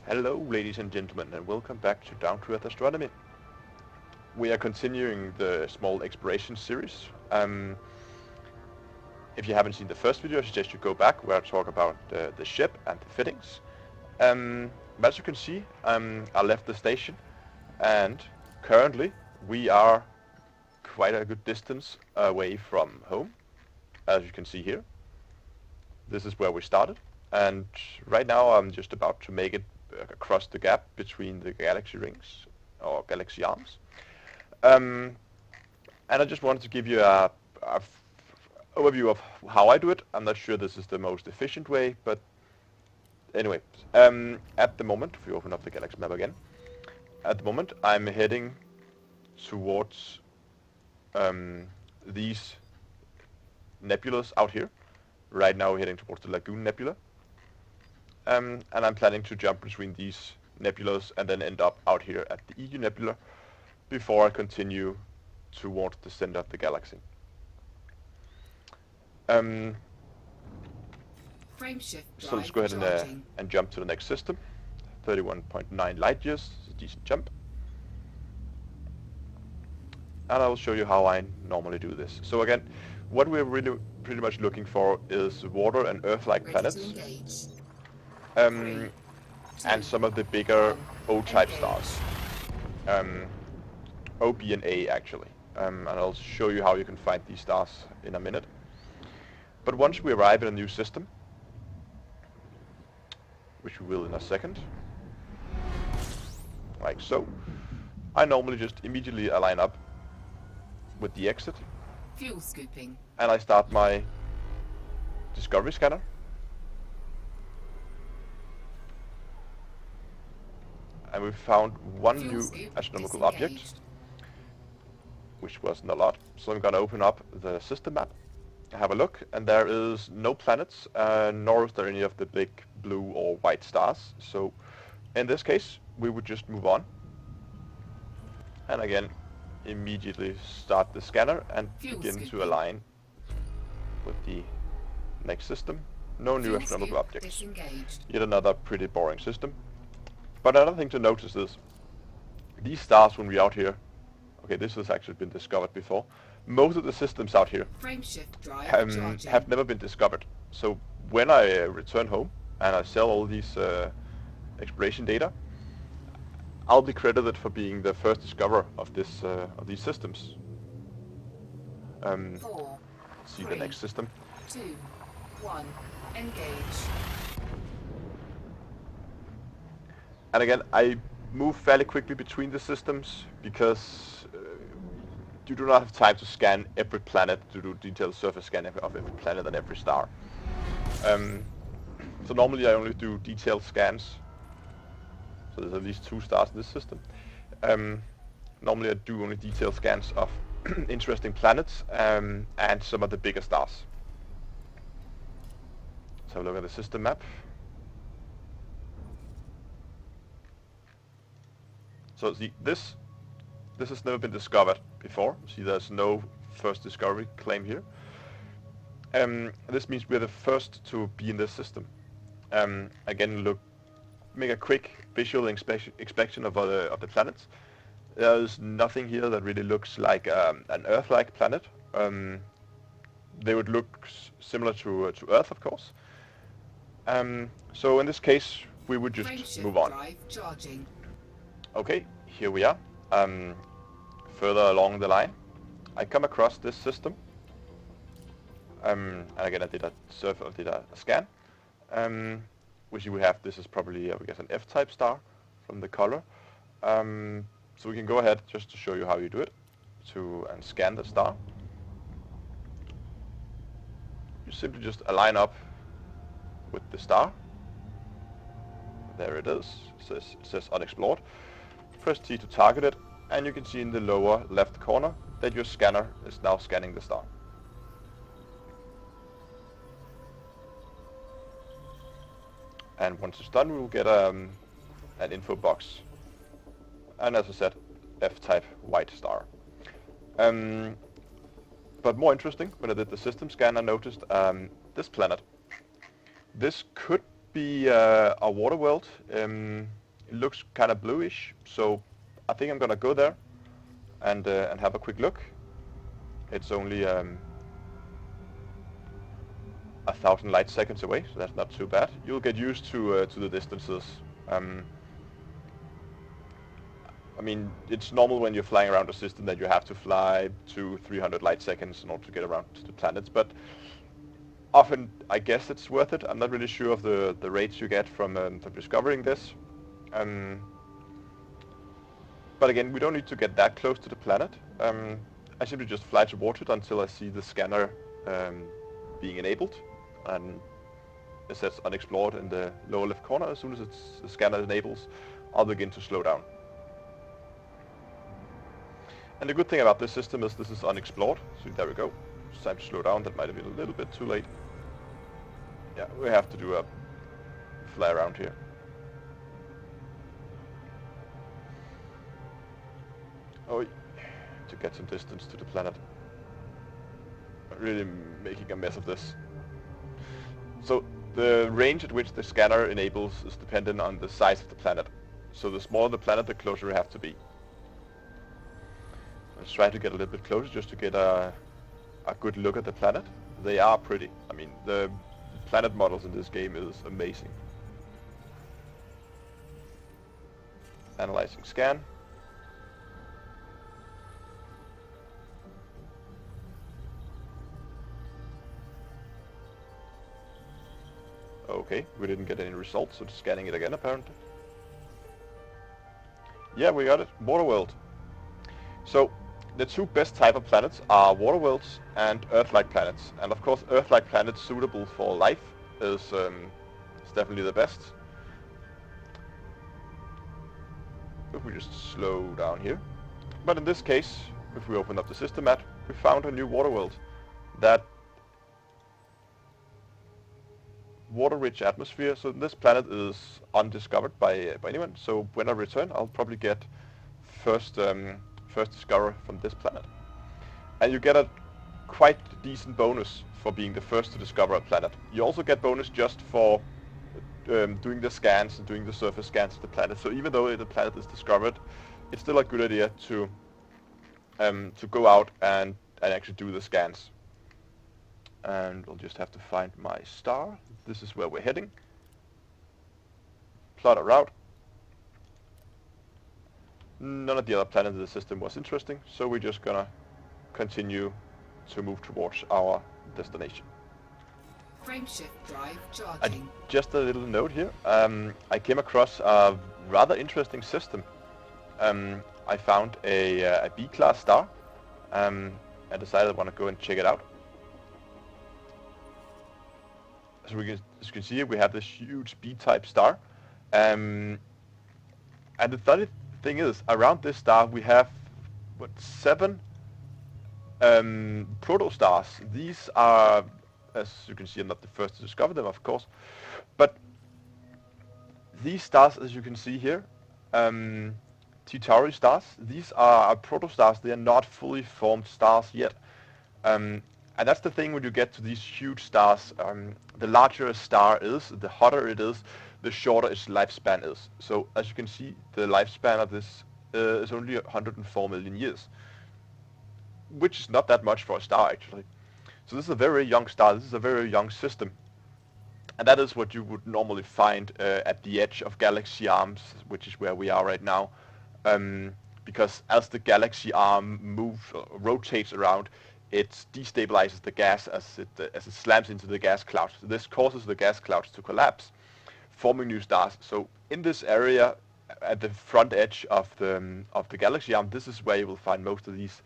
Hello ladies and gentlemen, and welcome back to Down to Earth Astronomy. We are continuing the small exploration series. If you haven't seen the first video, I suggest you go back where I talk about the ship and the fittings. But as you can see, I left the station, and currently we are quite a good distance away from home, as you can see here. This is where we started, and right now I'm just about to make it across the gap between the galaxy rings, or galaxy arms. And I just wanted to give you a overview of how I do it. I'm not sure this is the most efficient way, but anyway, at the moment, if we open up the galaxy map again, at the moment I'm heading towards these nebulas out here. Right now we're heading towards the Lagoon Nebula. And I'm planning to jump between these nebulas and then end up out here at the EU Nebula before I continue towards the center of the galaxy. Frameshift So let's go ahead and jump to the next system. 31.9 light years, it's a decent jump. And I will show you how I normally do this. So again, what we're really pretty much looking for is water and Earth-like planets. And some of the bigger O-type stars. O, B, and A actually. And I'll show you how you can find these stars in a minute. But once we arrive in a new system, which we will in a second, like so, I normally just immediately align up with the exit. Fuel scooping. And I start my discovery scanner. And we found one new astronomical object, which wasn't a lot. So I'm going to open up the system map, have a look, and there is no planets, nor is there any of the big blue or white stars. So in this case, we would just move on. And again, immediately start the scanner and begin to align with the next system. No new astronomical objects. Yet another pretty boring system. But another thing to notice is, these stars when we're out here, okay, this has actually been discovered before, most of the systems out here have never been discovered. So when I return home and I sell all these exploration data, I'll be credited for being the first discoverer of this of these systems. See the next system. 2, 1, engage. And again, I move fairly quickly between the systems because you do not have time to scan every planet, to do detailed surface scanning of every planet and every star. So normally I only do detailed scans. So there's at least 2 stars in this system. Normally I do only detailed scans of interesting planets and some of the bigger stars. Let's have a look at the system map. So see, this has never been discovered before. See, there's no first discovery claim here. This means we're the first to be in this system. Again, make a quick visual inspection of the planets. There's nothing here that really looks like an Earth-like planet. They would look similar to Earth, of course. So in this case, we would just move on. Okay, here we are. Further along the line, I come across this system. And again, I did a scan. Which we have, this is probably, I guess, an F-type star from the color. So we can go ahead just to show you how you do it, and scan the star. You simply just align up with the star. There it is. It says unexplored. Press T to target it, and you can see in the lower left corner that your scanner is now scanning the star. And once it's done, we will get an info box. And as I said, F-type white star. But more interesting, when I did the system scan, I noticed this planet. This could be a water world. It looks kind of bluish, so I think I'm gonna go there and have a quick look. It's only 1,000 light seconds away, so that's not too bad. You'll get used to the distances. I mean, it's normal when you're flying around a system that you have to fly 200-300 light seconds in order to get around to the planets, but often I guess it's worth it. I'm not really sure of the rates you get from discovering this. But again, we don't need to get that close to the planet. I simply just fly towards it until I see the scanner being enabled, and it says unexplored in the lower left corner. As soon as the scanner enables, I'll begin to slow down. And the good thing about this system is this is unexplored, so there we go. It's time to slow down. That might have been a little bit too late. Yeah, we have to do a fly around here. Oh, to get some distance to the planet. Really making a mess of this. So the range at which the scanner enables is dependent on the size of the planet. So the smaller the planet, the closer you have to be. Let's try to get a little bit closer just to get a good look at the planet. They are pretty. I mean, the planet models in this game is amazing. Analyzing scan. Okay, we didn't get any results, so scanning it again apparently. Yeah, we got it. Water world. So the two best type of planets are water worlds and Earth-like planets. And of course, Earth-like planets suitable for life is definitely the best. If we just slow down here. But in this case, if we open up the system map, we found a new water world. That water-rich atmosphere. So this planet is undiscovered by anyone. So when I return, I'll probably get first discover from this planet. And you get a quite decent bonus for being the first to discover a planet. You also get bonus just for doing the scans and doing the surface scans of the planet. So even though the planet is discovered, it's still a good idea to go out and actually do the scans. And we'll just have to find my star. This is where we're heading. Plot a route. None of the other planets in the system was interesting, so we're just gonna continue to move towards our destination. Frameshift drive charging. Just a little note here. I came across a rather interesting system. I found a B-class star and decided I want to go and check it out. So as you can see here, we have this huge B-type star. And the funny thing is, around this star we have, 7 protostars. These are, as you can see, I'm not the first to discover them, of course. But these stars, as you can see here, T-Tauri stars, these are protostars. They are not fully formed stars yet. And that's the thing when you get to these huge stars. The larger a star is, the hotter it is, the shorter its lifespan is. So as you can see, the lifespan of this is only 104 million years, which is not that much for a star actually. So this is a very young star. This is a very young system. And that is what you would normally find at the edge of galaxy arms, which is where we are right now. Because as the galaxy arm rotates around, it destabilizes the gas as it slams into the gas clouds. So this causes the gas clouds to collapse, forming new stars. So in this area, at the front edge of the galaxy arm, this is where you will find most of these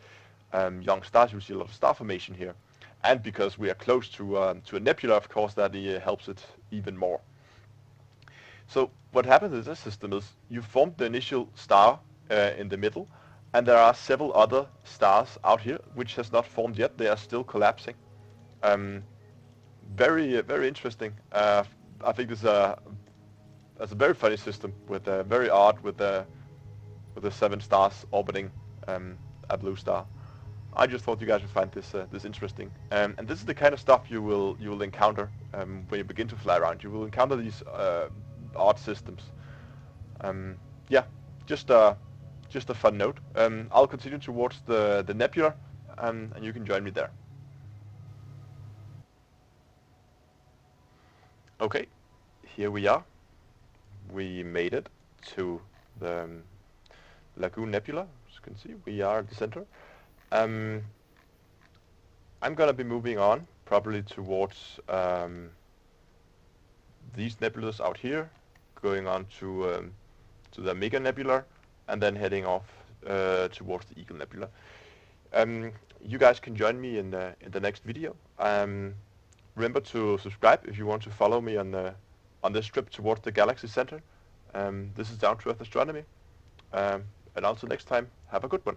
young stars. You'll see a lot of star formation here, and because we are close to a nebula, of course, that helps it even more. So what happens in this system is you form the initial star in the middle. And there are several other stars out here which has not formed yet. They are still collapsing. Very interesting. I think this is a very funny system with very odd with the 7 stars orbiting a blue star. I just thought you guys would find this interesting. And this is the kind of stuff you will encounter when you begin to fly around. You will encounter these odd systems. Yeah, just a fun note. I'll continue towards the nebula, and you can join me there. Okay, here we are. We made it to the Lagoon Nebula. As you can see, we are at the center. I'm gonna be moving on, probably towards these nebulas out here, going on to the Mega Nebula, and then heading off towards the Eagle Nebula. You guys can join me in the next video. Remember to subscribe if you want to follow me on this trip towards the galaxy center. This is Down to Earth Astronomy. And until next time, have a good one.